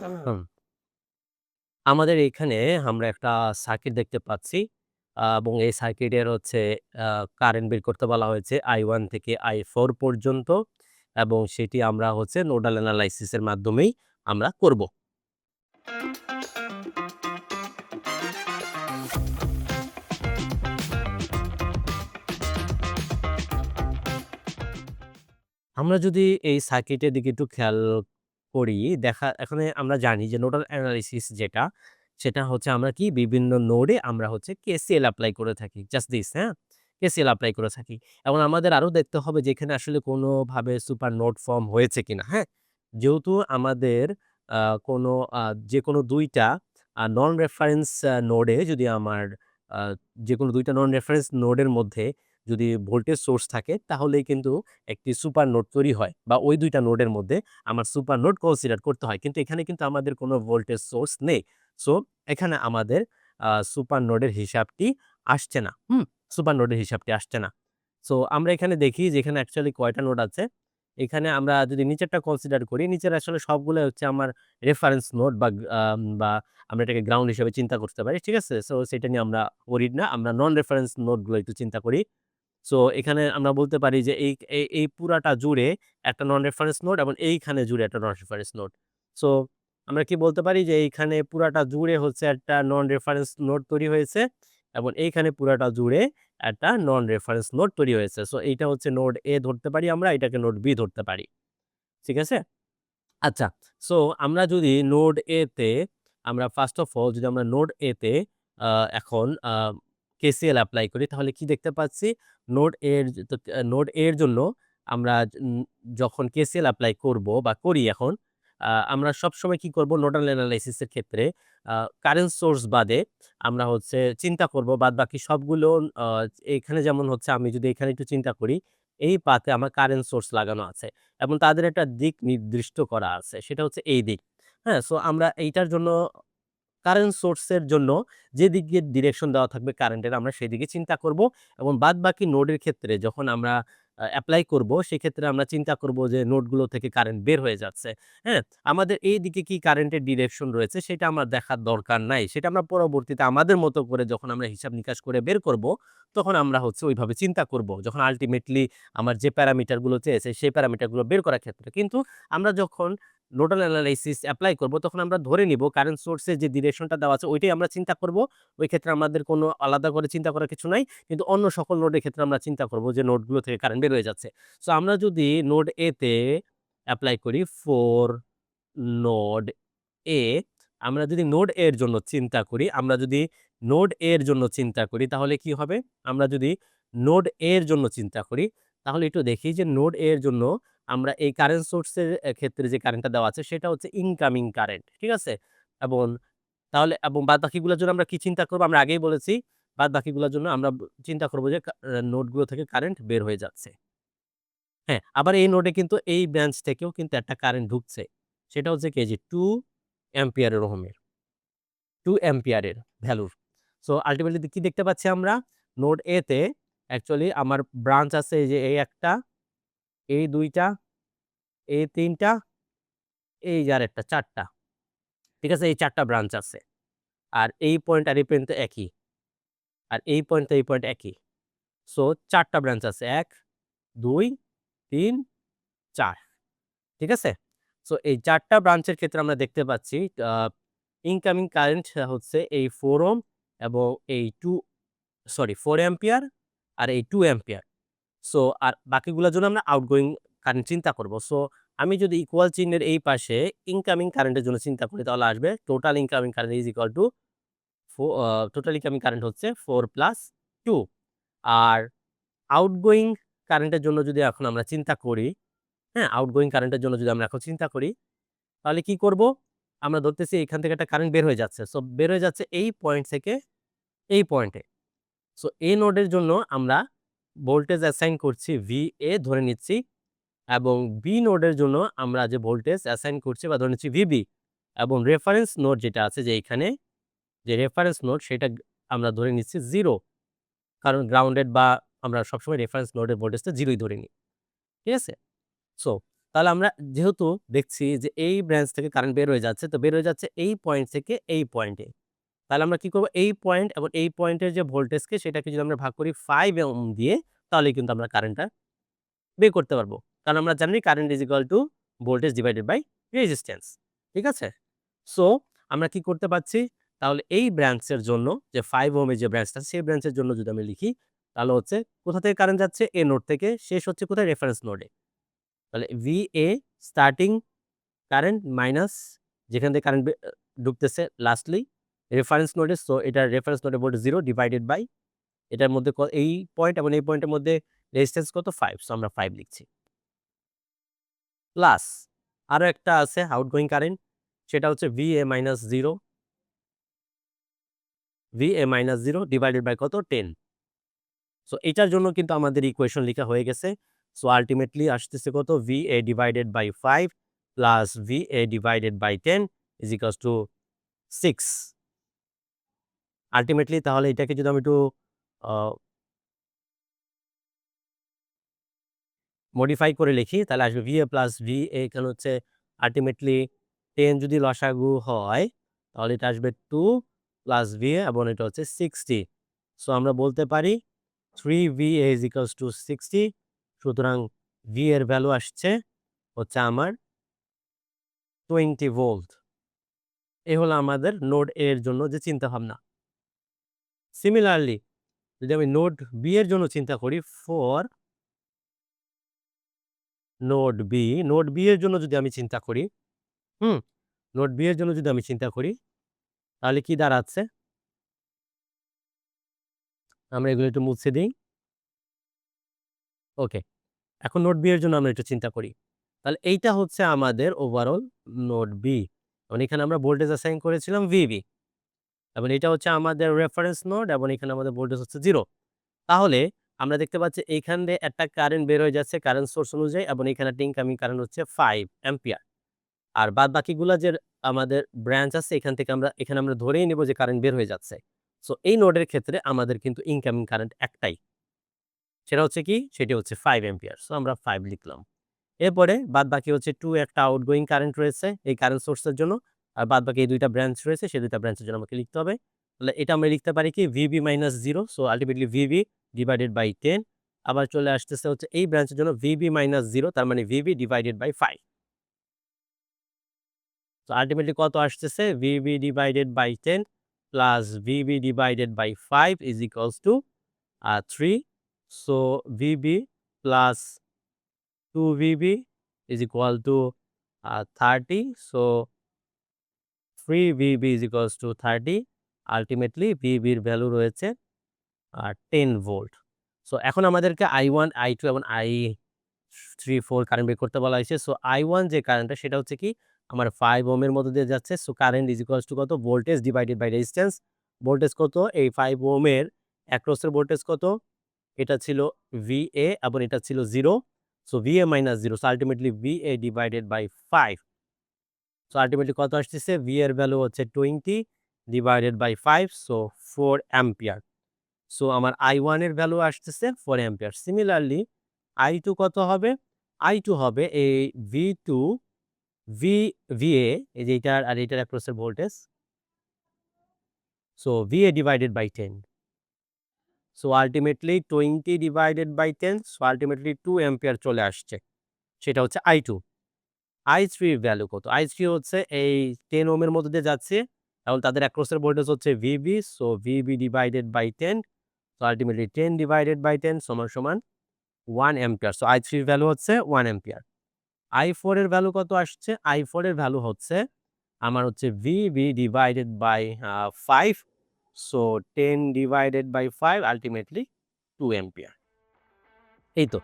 হুম, আমাদের এইখানে আমরা একটা সার্কিট দেখতে পাচ্ছি। এবং এই সার্কিটের হচ্ছে আ কারেন্ট বের করতে বলা হয়েছে I1 থেকে I4 পর্যন্ত এবং সেটি আমরা হচ্ছে নোডাল এনালাইসিস এর মাধ্যমেই আমরা করব। আমরা যদি এই সার্কিটের দিকে একটু খেয়াল করি, এখানে আমরা জানি যে নোডাল অ্যানালাইসিস যেটা, সেটা হচ্ছে আমরা কি বিভিন্ন নোডে আমরা হচ্ছে কেসিএল এপ্লাই করে থাকি। জাস্ট দিস, হ্যাঁ? কেসিএল এপ্লাই করে থাকি। এবং আমাদের আরো দেখতে হবে যে এখানে আসলে কোনোভাবে সুপার নোড ফর্ম হয়েছে কিনা, হ্যাঁ? যেহেতু আমাদের আ কোনো আ যেকোনো ২ টা নন রেফারেন্স নোডে যদি আমার আ যেকোনো ২ টা নন রেফারেন্স নোডের মধ্যে যদি ভোল্টেজ সোর্স থাকে তাহলেই কিন্তু একটি সুপার নোড তৈরি হয় বা ওই ২ টা নোডের মধ্যে আমার সুপার নোড কনসিডার করতে হয়। কিন্তু এখানে কিন্তু আমাদের কোনো ভোল্টেজ সোর্স নেই। সো এখানে আমাদের সুপার নোডের হিসাবটি আসছে না। হুম? সুপার নোডের হিসাবটি আসছে না। সো আমরা এখানে দেখি যে এখানে অ্যাকচুয়ালি কয়টা নোড আছে। এখানে আমরা যদি নিচেরটা কনসিডার করি, নিচের আসলে সবগুলাই হচ্ছে আমার রেফারেন্স নোড বা আমরা এটাকে গ্রাউন্ড হিসেবে চিন্তা করতে পারি। ঠিক আছে? সো সেটা নিয়ে আমরা ওরিড না। আমরা নন রেফারেন্স নোডগুলো একটু চিন্তা করি। সো এখানে আমরা বলতে পারি যে এই পুরাটা জুড়ে একটা নন রেফারেন্স নোড এবং এইখানে জুড়ে একটা নন রেফারেন্স নোড। সো আমরা কি বলতে পারি যে এইখানে পুরাটা জুড়ে হচ্ছে একটা নন রেফারেন্স নোড তৈরি হয়েছে এবং এইখানে পুরাটা জুড়ে একটা নন রেফারেন্স নোড তৈরি হয়েছে। সো এইটা হচ্ছে নোড A ধরতে পারি আমরা, এটাকে নোড B ধরতে পারি। ঠিক আছে? আচ্ছা। সো আমরা যদি নোড A তে আমরা ফার্স্ট অফ অল যদি আমরা নোড A তে আ এখন কেসিএল এপ্লাই করি তাহলে কি দেখতে পাচ্ছি? নোড A এর য তো নোড A এর জন্য আমরা যখন কেসিএল এপ্লাই করব বা করি এখন, আমরা সবসময় কি করব? নোডাল এনালাইসিস এর ক্ষেত্রে আ কারেন্ট সোর্স বাদে আমরা হচ্ছে চিন্তা করব বাদবাকি সবগুলো আ এখানে যেমন হচ্ছে আমি যদি এখানে একটু চিন্তা করি, এই পাথে আমার কারেন্ট সোর্স লাগানো আছে। এবং তাদের একটা দিক নির্দিষ্ট করা আছে। সেটা হচ্ছে এই দিক। হ্যাঁ? সো আমরা এইটার জন্য কারেন্ট সোর্স এর জন্য যেদিকে ডিরেকশন দেওয়া থাকবে কারেন্টের আমরা সেদিকে চিন্তা করব এবং বাদবাকি নোডের ক্ষেত্রে যখন আমরা এপ্লাই করব সেক্ষেত্রে আমরা চিন্তা করব যে নোডগুলো থেকে কারেন্ট বের হয়ে যাচ্ছে। হ্যাঁ? আমাদের এই দিকে কি কারেন্টের ডিরেকশন রয়েছে সেটা আমার দেখার দরকার নাই। সেটা আমরা পরবর্তীতে আমাদের মতো করে যখন আমরা হিসাব-নিকাশ করে বের করব, তখন আমরা হচ্ছে ওইভাবে চিন্তা করব। যখন আল্টিমেটলি আমার যে প্যারামিটার গুলো চেয়েছে সেই প্যারামিটার গুলো বের করার ক্ষেত্রে। কিন্তু আমরা যখন নোডাল এনালাইসিস এপ্লাই করব, তখন আমরা ধরে নিব কারেন্ট সোর্স এর যে ডিরেকশনটা দেওয়া আছে ওইটাই আমরা চিন্তা করব। ওই ক্ষেত্রে আমাদের কোনো আলাদা করে চিন্তা করার কিছু নাই। কিন্তু অন্য সকল নোডের ক্ষেত্রে আমরা চিন্তা করব যে নোডগুলো থেকে কারেন্ট বের হয়ে যাচ্ছে। সো আমরা যদি নোড A তে এপ্লাই করি 4 নোড A, আমরা যদি নোড A এর জন্য চিন্তা করি, তাহলে কি হবে? আমরা যদি নোড A এর জন্য চিন্তা করি, তাহলে একটু দেখি যে নোড A এর জন্য আমরা এই কারেন্ট সোর্স এর ক্ষেত্রে যে কারেন্টটা দেওয়া আছে সেটা হচ্ছে ইনকামিং কারেন্ট। ঠিক আছে? এবং এবং বাদবাকিগুলোর জন্য আমরা কি চিন্তা করব? আমরা আগেই বলেছি, বাদবাকিগুলোর জন্য আমরা চিন্তা করব যে নোডগুলো থেকে কারেন্ট বের হয়ে যাচ্ছে। হ্যাঁ, আবার এই নোডে কিন্তু এই ব্রাঞ্চ থেকেও কিন্তু একটা কারেন্ট ঢুকছে। সেটা হচ্ছে কি যে 2 অ্যাম্পিয়ারের ওহমের। 2 অ্যাম্পিয়ারের ভ্যালুর। সো আল্টিমেটলি কি দেখতে পাচ্ছি আমরা? নোড A তে অ্যাকচুয়ালি আমার ব্রাঞ্চ আছে এই যে এই একটা, এই ২ টা, এই ৩ টা, এই যে আরেকটা ৪ টা। ঠিক আছে? এই ৪ টা ব্রাঞ্চ আছে। আর এই পয়েন্ট আর এই পয়েন্ট তো একই। আর এই পয়েন্ট তো এই পয়েন্ট একই। সো ৪ টা ব্রাঞ্চ আছে। ১, ২, ৩, ৪। ঠিক আছে? সো এই ৪ টা ব্রাঞ্চের ক্ষেত্রে আমরা দেখতে পাচ্ছি আ ইনকামিং কারেন্ট হচ্ছে এই 4 ওহম এবং এই 4 অ্যাম্পিয়ার আর এই 2 অ্যাম্পিয়ার। সো আর বাকিগুলোর জন্য আমরা আউটগোয়িং কারেন্ট চিন্তা করব। সো আমি যদি ইকুয়াল চিহ্নের এই পাশে ইনকামিং কারেন্টের জন্য চিন্তা করি তাহলে আসবে total incoming current is equal to total incoming current হচ্ছে 4 প্লাস 2 আর আউটগোয়িং কারেন্টের জন্য যদি এখন আমরা চিন্তা করি, হ্যাঁ? আউটগোয়িং কারেন্টের জন্য যদি আমরা এখন চিন্তা করি, তাহলে কি করব? আমরা ধরতেছি এখান থেকে একটা কারেন্ট বের হয়ে যাচ্ছে। সো বের হয়ে যাচ্ছে এই পয়েন্ট থেকে এই পয়েন্টে। সো A নোডের জন্য আমরা ভোল্টেজ অ্যাসাইন করছি VA ধরে নিচ্ছি এবং B নোডের জন্য আমরা যে ভোল্টেজ অ্যাসাইন করছি বা ধরে নিচ্ছি VB এবং রেফারেন্স নোড যেটা আছে যে এইখানে যে রেফারেন্স নোড সেটা আমরা ধরে নিচ্ছি 0 কারণ গ্রাউন্ডেড বা আমরা সবসময় রেফারেন্স নোডের ভোল্টেজটা 0 ই ধরে নিই। ঠিক আছে? সো তাহলে আমরা যেহেতু দেখছি যে এই ব্রাঞ্চ থেকে কারেন্ট বের হয়ে যাচ্ছে, তো বের হয়ে যাচ্ছে এই পয়েন্ট থেকে এই পয়েন্টে। তাহলে আমরা কি করব? এই পয়েন্ট এবং এই পয়েন্টের যে ভোল্টেজকে সেটাকে যদি আমরা ভাগ করি 5 ওহম দিয়ে, তাহলেই কিন্তু আমরা কারেন্টটা বের করতে পারব। কারণ আমরা জানি current is equal to voltage divided by resistance. ঠিক আছে? সো আমরা কি করতে পারছি? তাহলে এই ব্রাঞ্চের জন্য যে 5 ওহমের যে ব্রাঞ্চটা সেই ব্রাঞ্চের জন্য যদি আমি লিখি, তাহলে হচ্ছে কোথা থেকে কারেন্ট যাচ্ছে? A নোড থেকে, শেষ হচ্ছে কোথায়? রেফারেন্স নোডে। তাহলে VA স্টার্টিং কারেন্ট মাইনাস যেখান থেকে কারেন্ট ঢুকতেছে লাস্টলি রেফারেন্স নোডে। সো এটার রেফারেন্স নোডে ভোল্টেজ 0 ডিভাইডেড বাই এটার মধ্যে এই পয়েন্ট এবং এই পয়েন্টের মধ্যে রেজিস্ট্যান্স কত? 5। সো আমরা 5 লিখছি। প্লাস আরো একটা আছে আউটগোয়িং কারেন্ট, সেটা হচ্ছে VA-0 ডিভাইডেড বাই কত? 10। সো এটার জন্য কিন্তু আমাদের ইকুয়েশন লিখা হয়ে গেছে। সো আল্টিমেটলি আসতেছে কত? VA divided by 5 plus VA divided by 10 is equals to 6। Ultimately তাহলে এটাকে যদি আমি একটু আ মডিফাই করে লিখি তাহলে আসবে VA প্লাস VA এখানে হচ্ছে আল্টিমেটলি 10 যদি লসাগু হয় তাহলে এটা আসবে 2 প্লাস VA এবং এটা হচ্ছে 60। সো আমরা বলতে পারি 3VA is equals to 60। সুতরাং V এর ভ্যালু আসছে হচ্ছে আমার 20 ভোল্ট। এই হলো আমাদের নোড A এর জন্য যে চিন্তাভাবনা। সিমিলারলি যদি আমি নোড B এর জন্য চিন্তা করি ফর নোড B এর জন্য যদি আমি চিন্তা করি, হুম? নোড B এর জন্য যদি আমি চিন্তা করি তাহলে কি দাঁড়াচ্ছে? আমরা এগুলো একটু মুছে দেই। ওকে। এখন নোড B এর জন্য আমরা একটু চিন্তা করি। তাহলে এইটা হচ্ছে আমাদের ওভারঅল নোড B। এবং এখানে আমরা ভোল্টেজ অ্যাসাইন করেছিলাম VB। এবং এটা হচ্ছে আমাদের রেফারেন্স নোড এবং এখানে আমাদের ভোল্টেজ হচ্ছে 0। তাহলে আমরা দেখতে পাচ্ছি এইখান দিয়ে একটা কারেন্ট বের হয়ে যাচ্ছে কারেন্ট সোর্স অনুযায়ী এবং এখানে একটা ইনকামিং কারেন্ট হচ্ছে 5 অ্যাম্পিয়ার। আর বাদবাকিগুলা যে আমাদের ব্রাঞ্চ আছে এখানে আমরা ধরেই নিব যে কারেন্ট বের হয়ে যাচ্ছে। সো এই নোডের ক্ষেত্রে আমাদের কিন্তু ইনকামিং কারেন্ট একটাই। সেটা হচ্ছে কি? সেটি হচ্ছে 5 অ্যাম্পিয়ার। সো আমরা 5 লিখলাম। এরপরে বাদবাকি হচ্ছে 2 একটা আউটগোয়িং কারেন্ট রয়েছে এই কারেন্ট সোর্সের জন্য। আর বাদবাকি এই ২ টা ব্রাঞ্চ রয়েছে সেই ২ টা ব্রাঞ্চের জন্য আমাকে লিখতে হবে। তাহলে এটা আমরা লিখতে পারি কি? VB minus 0 so ultimately VB divided by 10। আবার চলে আসতেছে হচ্ছে এই ব্রাঞ্চের জন্য VB মাইনাস 0 তার মানে VB divided by 5। So ultimately কত আসতেছে? VB divided by 10 plus VB divided by 5 is equals to 3। So VB plus 2VB is equal to 30. So 3VB is equals to 30. Ultimately VB এর value রয়েছে 10 volt. So এখন আমাদেরকে I1, I2 এবং I3, 4 current বের করতে বলা হয়েছে। So I1 যে কারেন্টটা সেটা হচ্ছে কি? আমার 5 ওহম এর মধ্য দিয়ে যাচ্ছে। So current is equals to কত? Voltage divided by resistance. Voltage কত? এই 5 ওহমের অ্যাক্রস এর ভোল্টেজ কত? এটা ছিল VA এবং এটা ছিল 0। So VA minus 0 so ultimately VA divided by 5। So ultimately কত আসতেছে? V এর ভ্যালু হচ্ছে 20 divided by 5 so 4 ampere. So আমার I1 এর ভ্যালু আসতেছে 4 অ্যাম্পিয়ার। সিমিলারলি I2 কত হবে? I2 হবে এই V2 V VA এই যে এটার আর এটার অ্যাক্রস এর voltage. So VA divided by 10। So ultimately 20 divided by 10 so ultimately 2 ampere চলে আসছে। সেটা হচ্ছে I2। I3 এর ভ্যালু কত? I3 হচ্ছে এই 10 ওহম এর মধ্য দিয়ে যাচ্ছে এবং তাদের অ্যাক্রস এর ভোল্টেজ হচ্ছে VB। So VB divided by 10 so ultimately 10 divided by 10 সমান, সমান 1 অ্যাম্পিয়ার। সো I3 এর ভ্যালু হচ্ছে 1 অ্যাম্পিয়ার। I4 এর ভ্যালু কত আসছে? I4 এর ভ্যালু হচ্ছে আমার হচ্ছে VB divided by 5 so 10 divided by 5 ultimately 2 ampere. এই তো।